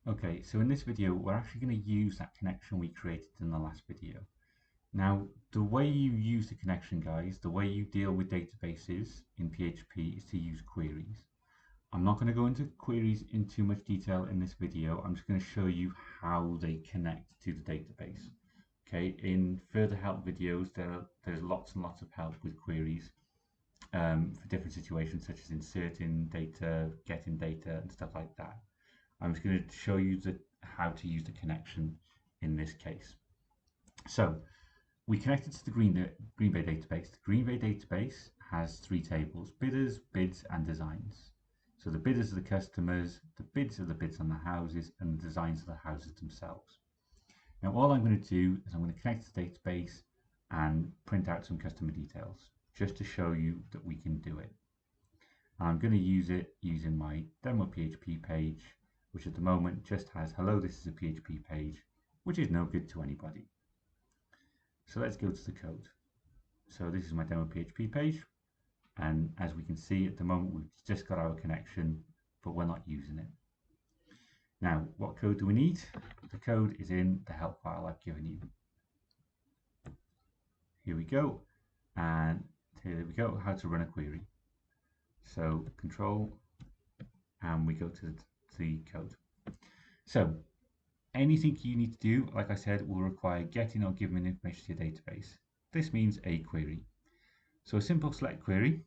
Okay, so in this video, we're actually going to use that connection we created in the last video. Now, the way you use the connection, guys, the way you deal with databases in PHP is to use queries. I'm not going to go into queries in too much detail in this video. I'm just going to show you how they connect to the database. Okay, in further help videos, there's lots and lots of help with queries for different situations, such as inserting data, getting data, and stuff like that. I'm just going to show you how to use the connection in this case. So we connected to the Greenbay database. The Greenbay database has three tables: bidders, bids, and designs. So the bidders are the customers, the bids are the bids on the houses, and the designs are the houses themselves. Now all I'm going to do is I'm going to connect to the database and print out some customer details just to show you that we can do it. I'm going to use it using my demo PHP page, which at the moment just has hello, this is a PHP page, which is no good to anybody. So let's go to the code. So this is my demo PHP page, and as we can see at the moment we've just got our connection, but we're not using it. Now what code do we need? The code is in the help file I've given you. Here we go, and here we go, how to run a query. So control, and we go to the code. So anything you need to do, like I said, will require getting or giving information to your database. This means a query. So a simple select query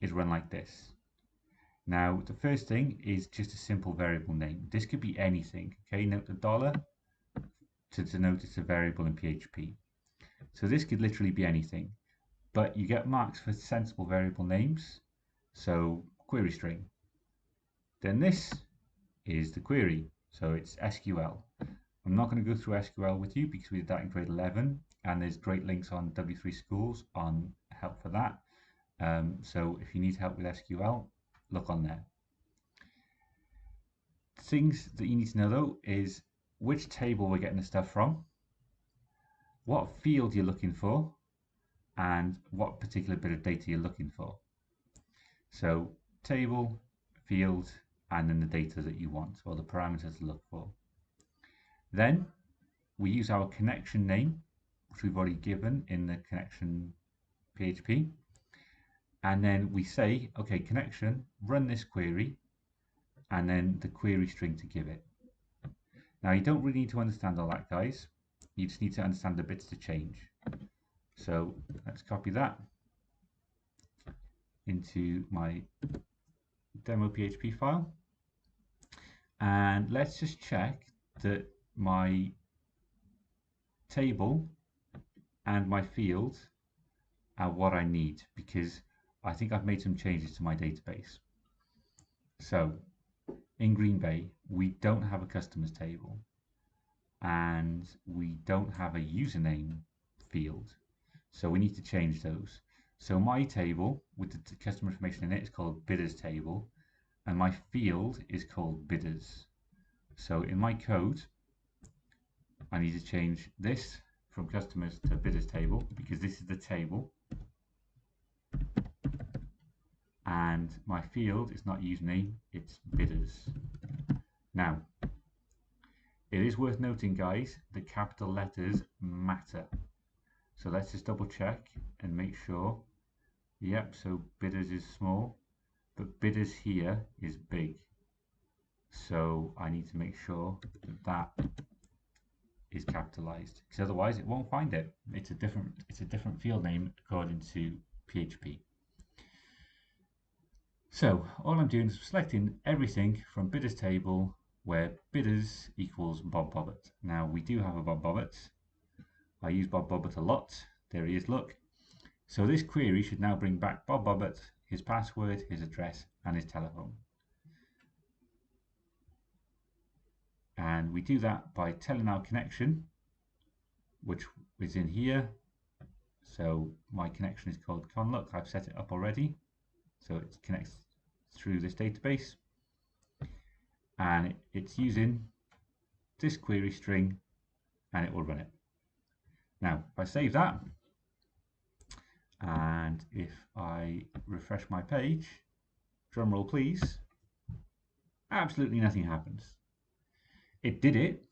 is run like this. Now, the first thing is just a simple variable name. This could be anything, okay? Note the dollar to denote it's a variable in PHP. So this could literally be anything, but you get marks for sensible variable names. So query string. Then this is the query. So it's SQL. I'm not going to go through SQL with you because we did that in grade 11, and there's great links on W3 Schools on help for that. So if you need help with SQL, look on there. Things that you need to know though is which table we're getting the stuff from, what field you're looking for, and what particular bit of data you're looking for. So table, field, and then the data that you want, or the parameters to look for. Then we use our connection name, which we've already given in the connection PHP. And then we say, okay, connection, run this query, and then the query string to give it. Now you don't really need to understand all that, guys. You just need to understand the bits to change. So let's copy that into my demo PHP file. And let's just check that my table and my field are what I need, because I think I've made some changes to my database. So in Greenbay, we don't have a customers table and we don't have a username field. So we need to change those. So my table with the customer information in it is called bidders table, and my field is called bidders. So in my code, I need to change this from customers to bidders table because this is the table. And my field is not username, it's bidders. Now, it is worth noting, guys, the capital letters matter. So let's just double check and make sure. Yep, so bidders is small, but bidders here is big. So I need to make sure that that is capitalized, because otherwise it won't find it. It's a different field name according to PHP. So all I'm doing is selecting everything from bidders table where bidders equals Bob Bobbett. Now we do have a Bob Bobbett. I use Bob Bobbett a lot. There he is, look. So this query should now bring back Bob Bobbett, his password, his address, and his telephone. And we do that by telling our connection, which is in here. So my connection is called conlook. I've set it up already. So it connects through this database. And it's using this query string, and it will run it. Now, if I save that, and if I refresh my page, drum roll please, absolutely nothing happens. it did it,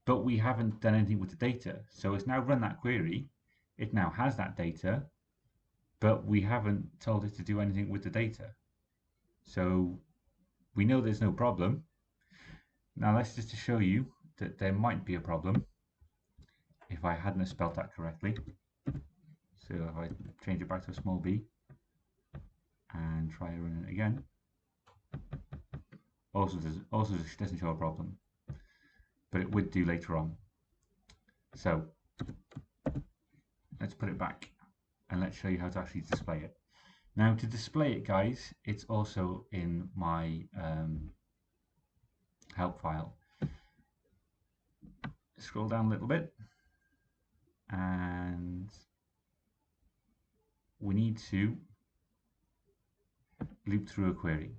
but we haven't done anything with the data. So it's now run that query. It now has that data, but we haven't told it to do anything with the data. So we know there's no problem. Now let's just to show you that there might be a problem if I hadn't spelled that correctly. So if I change it back to a small b and try running it again, also doesn't show a problem, but it would do later on. So let's put it back and let's show you how to actually display it. Now to display it, guys, it's also in my help file. Scroll down a little bit and we need to loop through a query.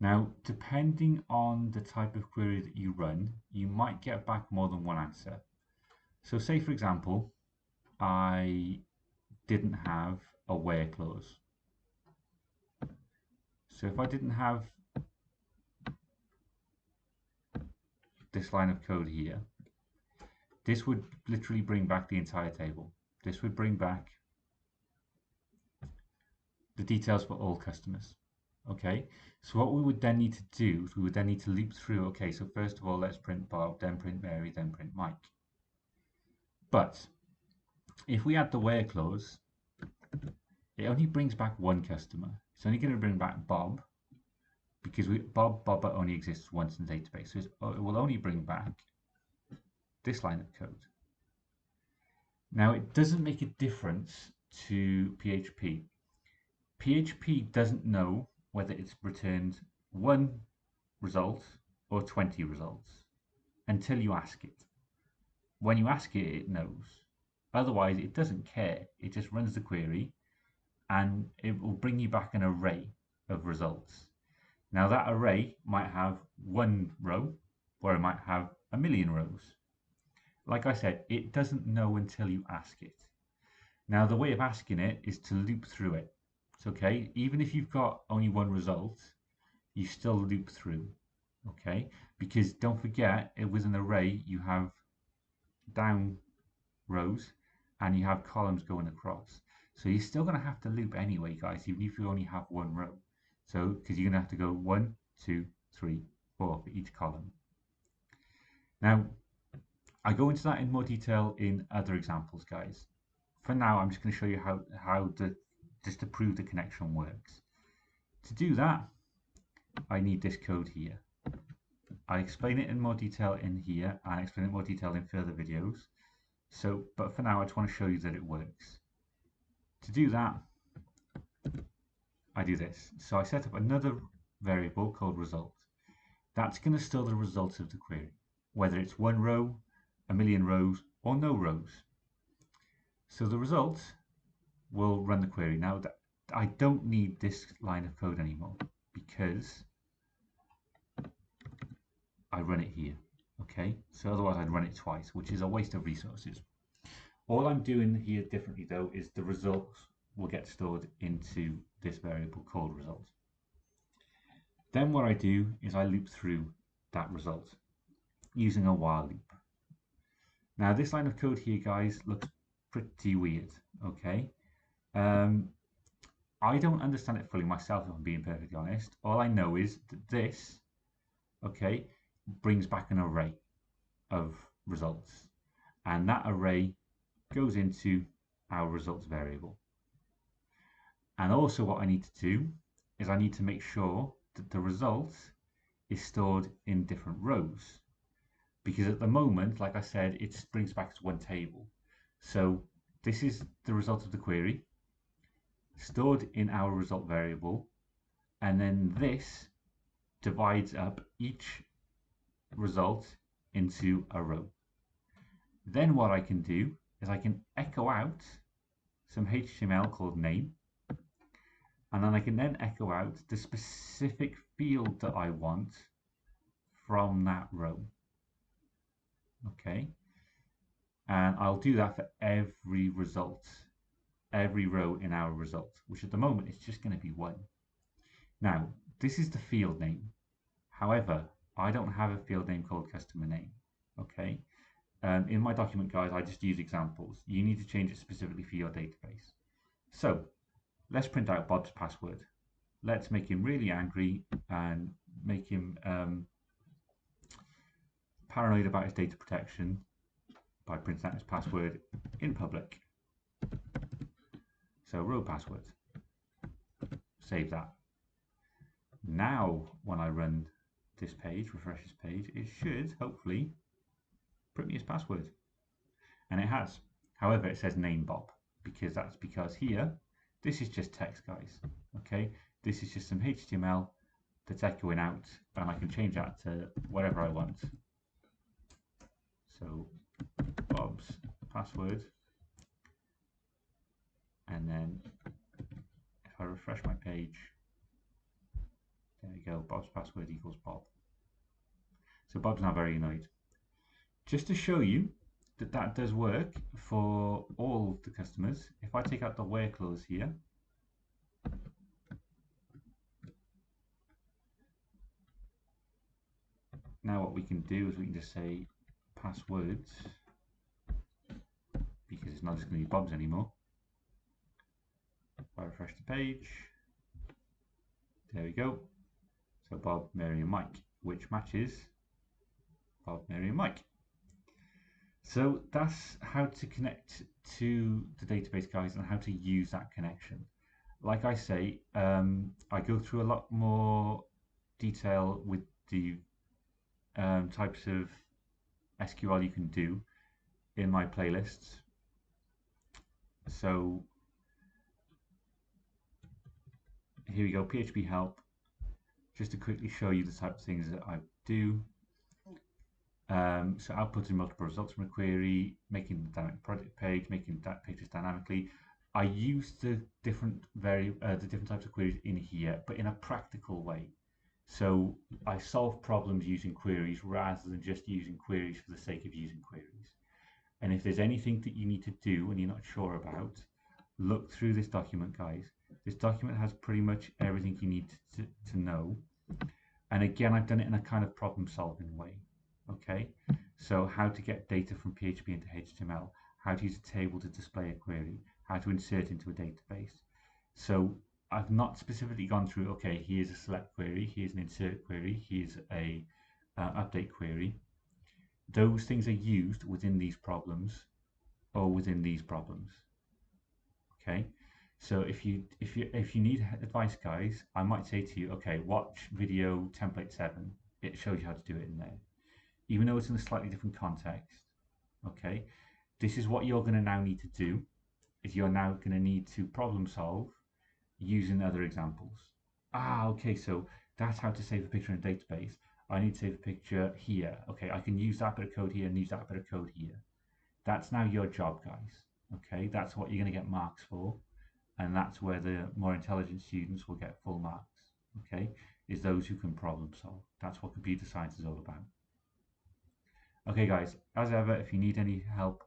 Now, depending on the type of query that you run, you might get back more than one answer. So say, for example, I didn't have a where clause. So if I didn't have this line of code here, this would literally bring back the entire table. This would bring back the details for all customers. Okay, so what we would then need to do is we would then need to loop through, okay, so first of all, let's print Bob, then print Mary, then print Mike. But if we add the where clause, it only brings back one customer. It's only going to bring back Bob because Bob only exists once in the database. So it will only bring back this line of code. Now, it doesn't make a difference to PHP. PHP doesn't know whether it's returned 1 result or 20 results until you ask it. When you ask it, it knows. Otherwise, it doesn't care. It just runs the query and it will bring you back an array of results. Now that array might have 1 row or it might have 1,000,000 rows. Like I said, it doesn't know until you ask it. Now the way of asking it is to loop through it. It's okay, even if you've got only 1 result, you still loop through, okay? Because don't forget, with an array, you have down rows and you have columns going across. So you're still going to have to loop anyway, guys, even if you only have 1 row. So, because you're going to have to go 1, 2, 3, 4 for each column. Now, I go into that in more detail in other examples, guys. For now, I'm just going to show you just to prove the connection works. To do that, I need this code here. I explain it in more detail in here, and I explain it in more detail in further videos. So, but for now, I just want to show you that it works. To do that, I do this. So I set up another variable called result. That's going to store the results of the query, whether it's 1 row, 1,000,000 rows, or no rows. So the result will run the query. Now, I don't need this line of code anymore because I run it here. Okay, so otherwise I'd run it twice, which is a waste of resources. All I'm doing here differently though is the results will get stored into this variable called result. Then what I do is I loop through that result using a while loop. Now this line of code here, guys, looks pretty weird, okay? I don't understand it fully myself, if I'm being perfectly honest. All I know is that this, okay, brings back an array of results, and that array goes into our results variable. And also what I need to do is I need to make sure that the result is stored in different rows, because at the moment, like I said, it just brings back to 1 table. So this is the result of the query stored in our result variable, and then this divides up each result into a row. Then what I can do is I can echo out some HTML called name, and then I can then echo out the specific field that I want from that row. Okay, and I'll do that for every result, every row in our result, which at the moment is just going to be 1. Now, this is the field name. However, I don't have a field name called customer name. Okay. In my document, guys, I just use examples. You need to change it specifically for your database. So let's print out Bob's password. Let's make him really angry and make him paranoid about his data protection by printing out his password in public. So row password. Save that. Now, when I run this page, refresh this page, it should hopefully print me his password. And it has. However, it says name Bob because here, this is just text, guys. Okay, this is just some HTML that's echoing out, and I can change that to whatever I want. So Bob's password, and then if I refresh my page, there we go, Bob's password equals Bob. So Bob's now very annoyed. Just to show you that that does work for all the customers, if I take out the where clause here, now what we can do is we can just say passwords, because it's not just going to be Bob's anymore. If I refresh the page, there we go. So Bob, Mary and Mike, which matches Bob, Mary and Mike. So that's how to connect to the database, guys, and how to use that connection. Like I say, I go through a lot more detail with the types of SQL you can do in my playlists. So here we go, PHP help, just to quickly show you the type of things that I do. So outputting multiple results from a query, making the dynamic project page, making that pages dynamically. I use the different types of queries in here, but in a practical way. So I solve problems using queries rather than just using queries for the sake of using queries. And if there's anything that you need to do and you're not sure about, look through this document, guys. This document has pretty much everything you need to know. And again, I've done it in a kind of problem-solving way. Okay, so how to get data from PHP into HTML, how to use a table to display a query, how to insert into a database. So I've not specifically gone through, okay, here's a select query, here's an insert query, here's a update query. Those things are used within these problems or within these problems. Okay, so if you need advice, guys, I might say to you, okay, watch video template 7. It shows you how to do it in there. Even though it's in a slightly different context, okay, this is what you're going to now need to do, is you're now going to need to problem solve using other examples. Okay, so that's how to save a picture in a database. I need to save a picture here. Okay, I can use that bit of code here and use that bit of code here. That's now your job, guys. Okay, that's what you're going to get marks for, and that's where the more intelligent students will get full marks. Okay, is those who can problem solve. That's what computer science is all about. Okay, guys, as ever, if you need any help